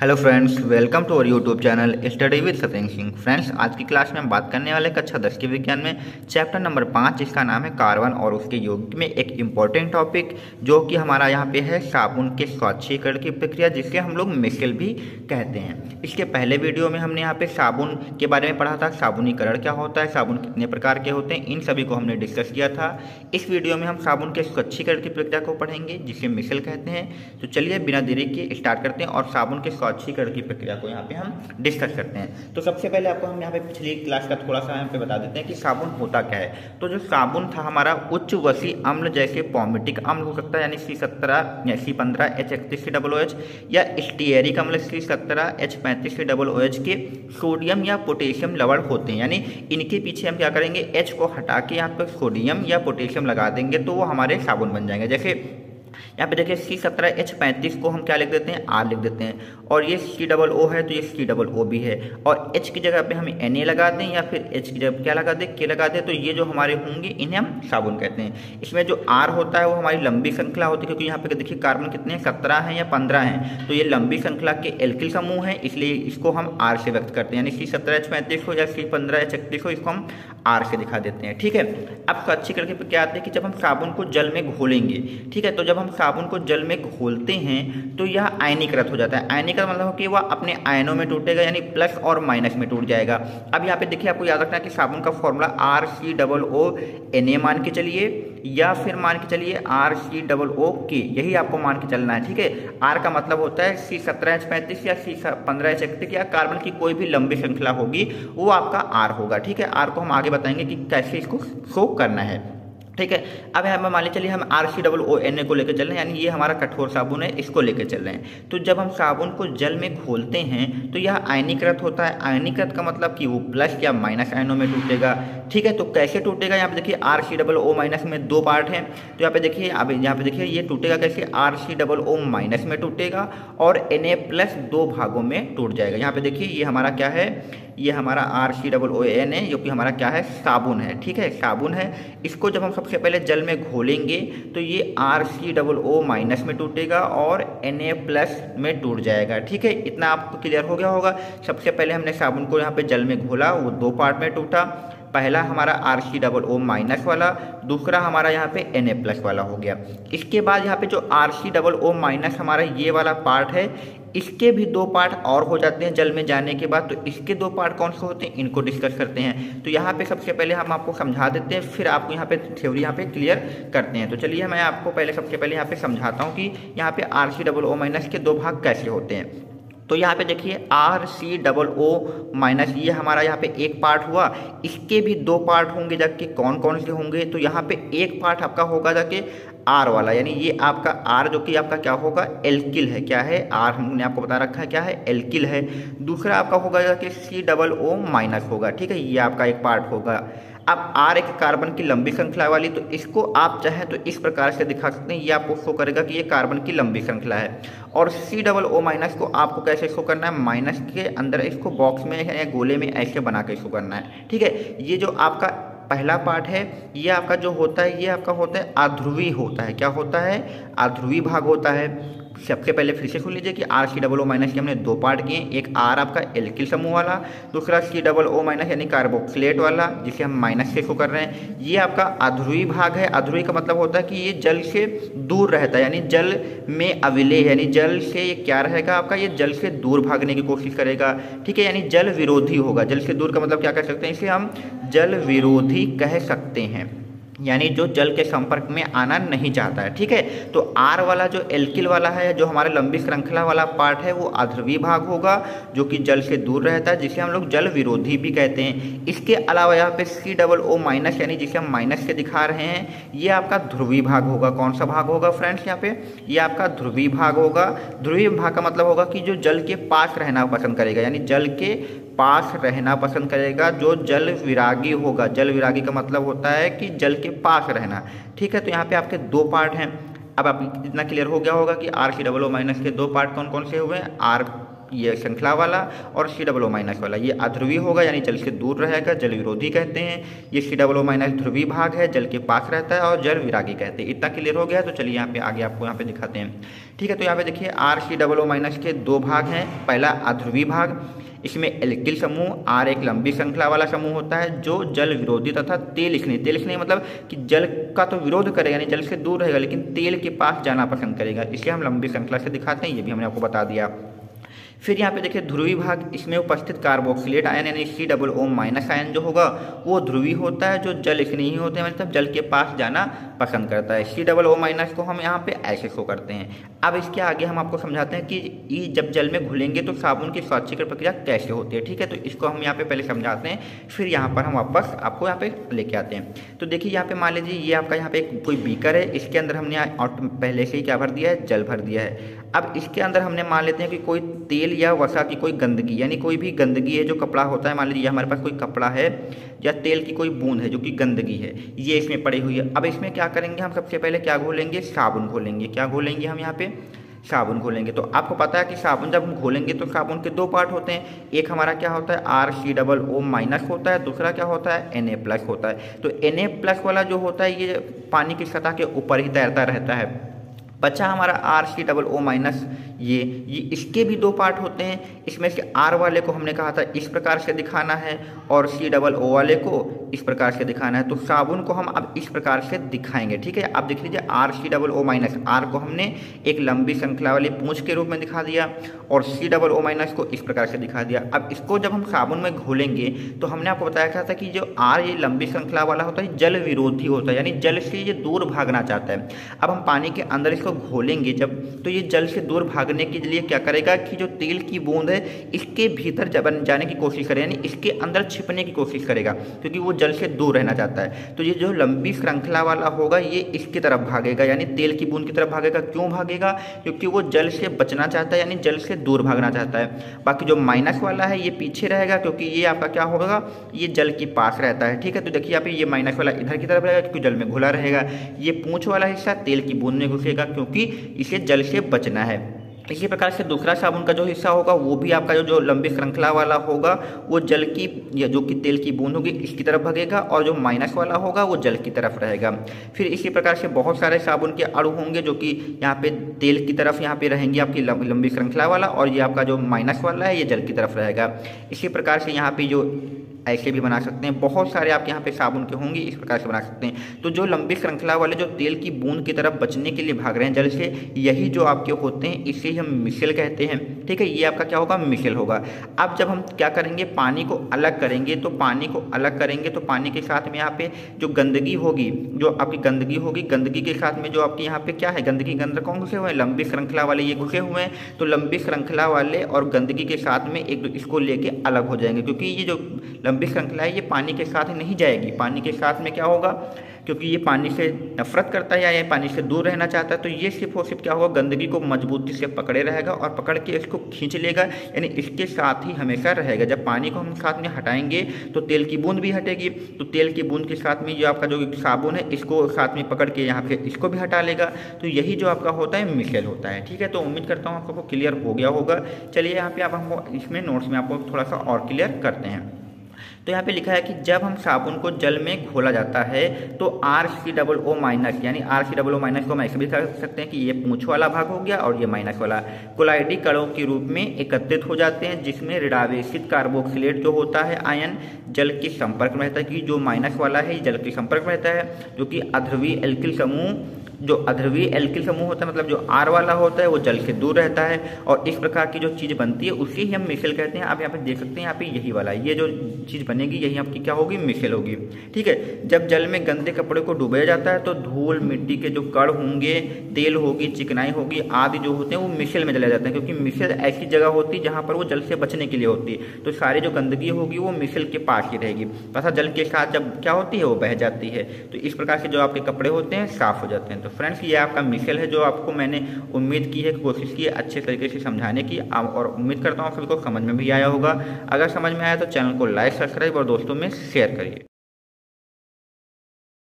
Hello friends, welcome to our YouTube channel study with Satendra Singh. Friends, आज की class में हम बात करने वाले कक्षा 10 के विज्ञान में चैप्टर नंबर 5, जिसका नाम है कार्बन और उसके यौगिक में एक इम्पॉर्टेंट टॉपिक जो कि हमारा यहाँ पे है साबुन के स्वच्छीकरण की प्रक्रिया, जिसके हम लोग मिसल भी कहते हैं। इसके पहले वीडियो में हमने यहाँ पे साबुन के बारे में पढ़ा था, साबुनीकरण क्या होता है, साबुन कितने प्रकार के होते हैं, इन सभी को हमने डिस्कस किया था। इस वीडियो में हम साबुन के स्वच्छीकरण की प्रक्रिया को पढ़ेंगे, जिसे मिसल कहते हैं। तो चलिए बिना देरी के स्टार्ट करते हैं और साबुन के स्वच्छीकरण की प्रक्रिया को यहाँ पे हम डिस्कस करते हैं। तो सबसे पहले आपको हम यहाँ पे पिछली क्लास का थोड़ा सा यहाँ पे बता देते हैं कि साबुन होता क्या है। तो जो साबुन था हमारा उच्च वसी अम्ल, जैसे पॉमिटिक अम्ल हो सकता है यानी C17 या C15 H31COOH, या स्टीयरिक अम्ल C17 H35COOH के सोडियम या पोटेशियम लवण होते हैं। यानी इनके पीछे हम क्या करेंगे, H को हटा के यहाँ पर सोडियम या पोटेशियम लगा देंगे तो वो हमारे साबुन बन जाएंगे। जैसे यहाँ पे देखिए C17 H35 को हम क्या लिख देते हैं, R लिख देते हैं, और ये COO है तो ये COO भी है, और H की जगह पे हम Na लगा दें या फिर H की जगह क्या लगा दें, K लगा दें, तो ये जो हमारे होंगे इन्हें हम साबुन कहते हैं। इसमें जो R होता है वो हमारी लंबी श्रृंखला होती है, क्योंकि यहाँ पे देखिए कार्बन कितने हैं, 17 हैं या 15 हैं, तो ये लंबी श्रृंखला के एल्किल समूह है, इसलिए इसको हम R से व्यक्त करते हैं। यानी C17 H35 को या C15 H31 को इसको हम R से दिखा देते हैं। ठीक है, अब स्वच्छीकरण की प्रक्रिया आती है कि जब हम साबुन को जल में घोलेंगे, ठीक है, तो जब हम साबुन को जल में घोलते हैं तो यह आयनीकृत हो जाता है। आयनीकृत मतलब हो कि वह अपने आयनों में टूटेगा, यानी प्लस और माइनस में टूट जाएगा। अब यहाँ पे देखिए, आपको याद रखना है कि साबुन का फॉर्मूला RCOONA मान के चलिए, या फिर मान के चलिए RCOOK, यही आपको मान के चलना है। ठीक है, R का मतलब होता है C17 H35 या C15 H31 या कार्बन की कोई भी लंबी श्रृंखला होगी वो आपका R होगा। ठीक है, R को हम आगे बताएंगे कि कैसे इसको शो करना है। ठीक है, अब यहाँ मान लीजिए हम RCOONA को लेकर चल रहे हैं, यानी ये हमारा कठोर साबुन है, इसको लेकर चल रहे हैं। तो जब हम साबुन को जल में घोलते हैं तो यह आयनीकृत होता है। आयनीकृत का मतलब कि वो प्लस या माइनस आयनों में टूटेगा। ठीक है, तो कैसे टूटेगा, यहाँ पे देखिए RCOO- में दो पार्ट हैं, तो यहाँ पे देखिए, अब यहाँ पे देखिए ये टूटेगा कैसे, RCOO- में टूटेगा और Na+ दो भागों में टूट जाएगा। यहाँ पे देखिए ये हमारा क्या है, ये हमारा RCOONA जो कि हमारा क्या है, साबुन है। ठीक है, साबुन है। इसको जब हम सबसे पहले जल में घोलेंगे तो ये RCOO- में टूटेगा और Na+ में टूट जाएगा। ठीक है, इतना आपको क्लियर हो गया होगा। सबसे पहले हमने साबुन को यहाँ पे जल में घोला, वो दो पार्ट में टूटा। पहला हमारा RCOO- वाला, दूसरा हमारा यहाँ पे Na+ वाला हो गया। इसके बाद यहाँ पे जो RCOO- हमारा ये वाला पार्ट है, इसके भी दो पार्ट और हो जाते हैं जल में जाने के बाद। तो इसके दो पार्ट कौन से होते हैं, इनको डिस्कस करते हैं। तो यहाँ पे सबसे पहले हम आपको समझा देते हैं, फिर आपको यहाँ पे थ्योरी यहाँ पे क्लियर करते हैं। तो चलिए मैं आपको पहले सबसे पहले यहाँ पे समझाता हूँ कि यहाँ पे RCOO- के दो भाग कैसे होते हैं। तो यहाँ पे देखिए RCOO- ये हमारा यहाँ पे एक पार्ट हुआ, इसके भी दो पार्ट होंगे जाके, कौन कौन से होंगे, तो यहाँ पे एक पार्ट आपका होगा जाके R वाला, यानी ये आपका R जो कि आपका क्या होगा, एल्किल है। क्या है, R हमने आपको बता रखा है क्या है, एल्किल है। दूसरा आपका होगा जाके COO- होगा। ठीक है, ये आपका एक पार्ट होगा। अब R एक कार्बन की लंबी श्रृंखला वाली, तो इसको आप चाहें तो इस प्रकार से दिखा सकते हैं, ये आपको शो करेगा कि ये कार्बन की लंबी श्रृंखला है। और COO- को आपको कैसे शो करना है, माइनस के अंदर इसको बॉक्स में या गोले में ऐसे बना के शो करना है। ठीक है, ये जो आपका पहला पार्ट है, ये आपका जो होता है, ये आपका होता है अध्रुवी होता है। क्या होता है, अध्रुवी भाग होता है। सबसे पहले फिर से सुन लीजिए कि RCOO- के हमने दो पार्ट किए, एक R आपका एल्किल समूह वाला, दूसरा COO- यानी कार्बोक्सिलेट वाला, जिसे हम माइनस से शो कर रहे हैं। ये आपका अध्रुवी भाग है। अध्रुवी का मतलब होता है कि ये जल से दूर रहता है, यानी जल में अविलेय, यानी जल से ये क्या रहेगा आपका, ये जल से दूर भागने की कोशिश करेगा। ठीक है, यानी जल विरोधी होगा। जल से दूर का मतलब क्या कह सकते हैं, इसे हम जल विरोधी कह सकते हैं, यानी जो जल के संपर्क में आना नहीं चाहता है। ठीक है, तो R वाला जो एल्किल वाला है, जो हमारे लंबी श्रृंखला वाला पार्ट है, वो अध्रुवी भाग होगा, जो कि जल से दूर रहता है, जिसे हम लोग जल विरोधी भी कहते हैं। इसके अलावा यहाँ पे COO- यानी जिसे हम माइनस से दिखा रहे हैं, ये आपका ध्रुवी भाग होगा। कौन सा भाग होगा फ्रेंड्स, यहाँ पे ये आपका ध्रुवी भाग होगा। ध्रुवी भाग का मतलब होगा कि जो जल के पास रहना पसंद करेगा, यानी जल के पास रहना पसंद करेगा, जो जल विरागी होगा। जल विरागी का मतलब होता है कि जल के पास रहना। ठीक है, तो यहाँ पे आपके दो पार्ट हैं, अब आप इतना क्लियर हो गया होगा कि RCOO- के दो पार्ट कौन कौन से हुए हैं, आर ये श्रृंखला वाला और COO- वाला। ये अध्रुवी होगा यानी जल से दूर रहेगा, जल विरोधी कहते हैं। ये COO- ध्रुवी भाग है, जल के पास रहता है और जल विरागी कहते हैं। इतना क्लियर हो गया है। तो चलिए यहाँ पे आगे आपको यहाँ पे दिखाते हैं। ठीक है, तो यहाँ पे देखिए RCOO- के दो भाग हैं। पहला अध्रुवी भाग, इसमें एल्किल समूह R एक लंबी श्रृंखला वाला समूह होता है जो जल विरोधी तथा तेल स्नेही मतलब कि जल का तो विरोध करेगा यानी जल से दूर रहेगा, लेकिन तेल के पास जाना पसंद करेगा। इसे हम लंबी श्रृंखला से दिखाते हैं, ये भी हमने आपको बता दिया। फिर यहाँ पे देखिए ध्रुवी भाग, इसमें उपस्थित कार्बोक्सिलेट आयन यानी COO- आयन जो होगा वो ध्रुवी होता है, जो जल स्नेही होते हैं मतलब जल के पास जाना पसंद करता है। COO- को हम यहाँ पे ऐसे शो करते हैं। अब इसके आगे हम आपको समझाते हैं कि ये जब जल में घुलेंगे तो साबुन की स्वाच्छिकरण प्रक्रिया कैसे होती है। ठीक है, तो इसको हम यहाँ पे पहले समझाते हैं, फिर यहाँ पर हम वापस आपको यहाँ पे लेके आते हैं। तो देखिए यहाँ पे मान लीजिए ये आपका यहाँ पे कोई बीकर है, इसके अंदर हमने पहले से ही क्या भर दिया है, जल भर दिया है। अब इसके अंदर हमने मान लेते हैं कि कोई तेल या वसा की कोई गंदगी यानी कोई भी गंदगी है जो कपड़ा होता है, मान लीजिए हमारे पास कोई कपड़ा है या तेल की कोई बूंद है जो कि गंदगी है, ये इसमें पड़ी हुई है। अब इसमें क्या करेंगे हम, सबसे पहले क्या घोलेंगे, साबुन घोलेंगे। क्या घोलेंगे हम यहाँ पे, साबुन घोलेंगे। तो आपको पता है कि साबुन जब हम घोलेंगे तो साबुन के दो पार्ट होते हैं, एक हमारा क्या होता है RCOO- होता है, दूसरा क्या होता है Na+ होता है। तो Na+ वाला जो होता है ये पानी की सतह के ऊपर ही तैरता रहता है। बचा हमारा RCOO-, ये इसके भी दो पार्ट होते हैं। इसमें से R वाले को हमने कहा था इस प्रकार से दिखाना है और COO वाले को इस प्रकार से दिखाना है। तो साबुन को हम अब इस प्रकार से दिखाएंगे। ठीक है, आप देख लीजिए RCOO-, R को हमने एक लंबी श्रृंखला वाली पूंछ के रूप में दिखा दिया और COO- को इस प्रकार से दिखा दिया। अब इसको जब हम साबुन में घोलेंगे तो हमने आपको बताया था कि जो R ये लंबी श्रृंखला वाला होता है जल विरोधी होता है, यानी जल से ये दूर भागना चाहता है। अब हम पानी के अंदर इसको घोलेंगे जब, तो ये जल से दूर भागने के लिए क्या करेगा कि जो तेल की बूंद है इसके भीतर जाने की कोशिश करेगा, यानी इसके अंदर छिपने की कोशिश करेगा, क्योंकि वो जल से दूर रहना चाहता है। तो ये जो लंबी श्रृंखला वाला होगा ये इसकी तरफ भागेगा, यानी तेल की बूंद की तरफ भागेगा। क्यों भागेगा, क्योंकि वो जल से बचना चाहता है, यानी जल से दूर भागना चाहता है। बाकी जो माइनस वाला है ये पीछे रहेगा, क्योंकि ये आपका क्या होगा, ये जल के पास रहता है। ठीक है, तो देखिए यहाँ पे ये माइनस वाला इधर की तरफ रहेगा क्योंकि जल में घुला रहेगा। ये पूंछ वाला हिस्सा तेल की बूंद में घुसेगा क्योंकि इसे जल से बचना है। इसी प्रकार से दूसरा साबुन का जो हिस्सा होगा वो भी आपका जो लंबी श्रृंखला वाला होगा वो जल की या जो कि तेल की बूंद होगी इसकी तरफ भागेगा, और जो माइनस वाला होगा वो जल की तरफ रहेगा। फिर इसी प्रकार से बहुत सारे साबुन के अणु होंगे जो कि यहाँ पे तेल की तरफ यहाँ पे रहेंगे आपकी लंबी श्रृंखला वाला, और ये आपका जो माइनस वाला है ये जल की तरफ रहेगा। इसी प्रकार से यहाँ पे जो ऐसे भी बना सकते हैं, बहुत सारे आपके यहाँ पे साबुन के होंगे, इस प्रकार से बना सकते हैं। तो जो लंबी श्रृंखला वाले जो तेल की बूंद की तरफ बचने के लिए भाग रहे हैं जल से, यही जो आपके होते हैं इसे हम मिशेल कहते हैं। ठीक है, ये आपका क्या होगा, मिशेल होगा। अब जब हम क्या करेंगे, पानी को अलग करेंगे, तो पानी को अलग करेंगे तो पानी के साथ में यहाँ पे जो गंदगी होगी, जो आपकी गंदगी होगी, गंदगी के साथ में जो आपके यहाँ पे क्या है, गंदगी के अंदर कौन घुसे हुए हैं, लंबी श्रृंखला वाले ये घुसे हुए हैं। तो लंबी श्रृंखला वाले और गंदगी के साथ में एक इसको लेके अलग हो जाएंगे, क्योंकि ये जो लंबी श्रृंखला है ये पानी के साथ नहीं जाएगी। पानी के साथ में क्या होगा, क्योंकि ये पानी से नफरत करता है या ये पानी से दूर रहना चाहता है, तो ये सिर्फ और सिर्फ क्या होगा, गंदगी को मजबूती से पकड़े रहेगा और पकड़ के इसको खींच लेगा, यानी इसके साथ ही हमेशा रहेगा। जब पानी को हम साथ में हटाएंगे तो तेल की बूंद भी हटेगी, तो तेल की बूंद के साथ में जो आपका जो साबुन है इसको साथ में पकड़ के यहाँ पे इसको भी हटा लेगा। तो यही जो आपका होता है मिशेल होता है। ठीक है, तो उम्मीद करता हूँ आपको क्लियर हो गया होगा। चलिए यहाँ पे आप हमको इसमें नोट्स में आपको थोड़ा सा और क्लियर करते हैं। तो यहाँ पे लिखा है कि जब हम साबुन को जल में घोला जाता है तो RCOO- यानी RCOO- को हम ऐसे भी कर सकते हैं कि ये पूंछ वाला भाग हो गया और ये माइनस वाला कोलाइडी कणों के रूप में एकत्रित हो जाते हैं, जिसमें ऋणावेशित कार्बोक्सिलेट जो होता है आयन जल के संपर्क में रहता है, कि जो माइनस वाला है ये जल के संपर्क में रहता है, जो कि अध्रुवीय एल्किल समूह, जो अध्रुवीय एल्किल समूह होता है मतलब जो R वाला होता है वो जल से दूर रहता है, और इस प्रकार की जो चीज़ बनती है उसे ही हम मिशेल कहते हैं। आप यहाँ पे देख सकते हैं, यहाँ पे यही वाला ये जो चीज़ बनेगी यही आपकी क्या होगी, मिशेल होगी। ठीक है, जब जल में गंदे कपड़े को डुबाया जाता है तो धूल मिट्टी के जो कण होंगे, तेल होगी, चिकनाई होगी आदि जो होते हैं वो मिशेल में चले जाते हैं, क्योंकि मिशेल ऐसी जगह होती है जहाँ पर वो जल से बचने के लिए होती है। तो सारी जो गंदगी होगी वो मिशेल के पास ही रहेगी तथा जल के साथ जब क्या होती है वो बह जाती है। तो इस प्रकार से जो आपके कपड़े होते हैं साफ हो जाते हैं। तो फ्रेंड्स ये आपका मिशेल है, जो आपको मैंने उम्मीद की है, कोशिश की है अच्छे तरीके से समझाने की, और उम्मीद करता हूँ सभी को समझ में भी आया होगा। अगर समझ में आया तो चैनल को लाइक, सब्सक्राइब और दोस्तों में शेयर करिए।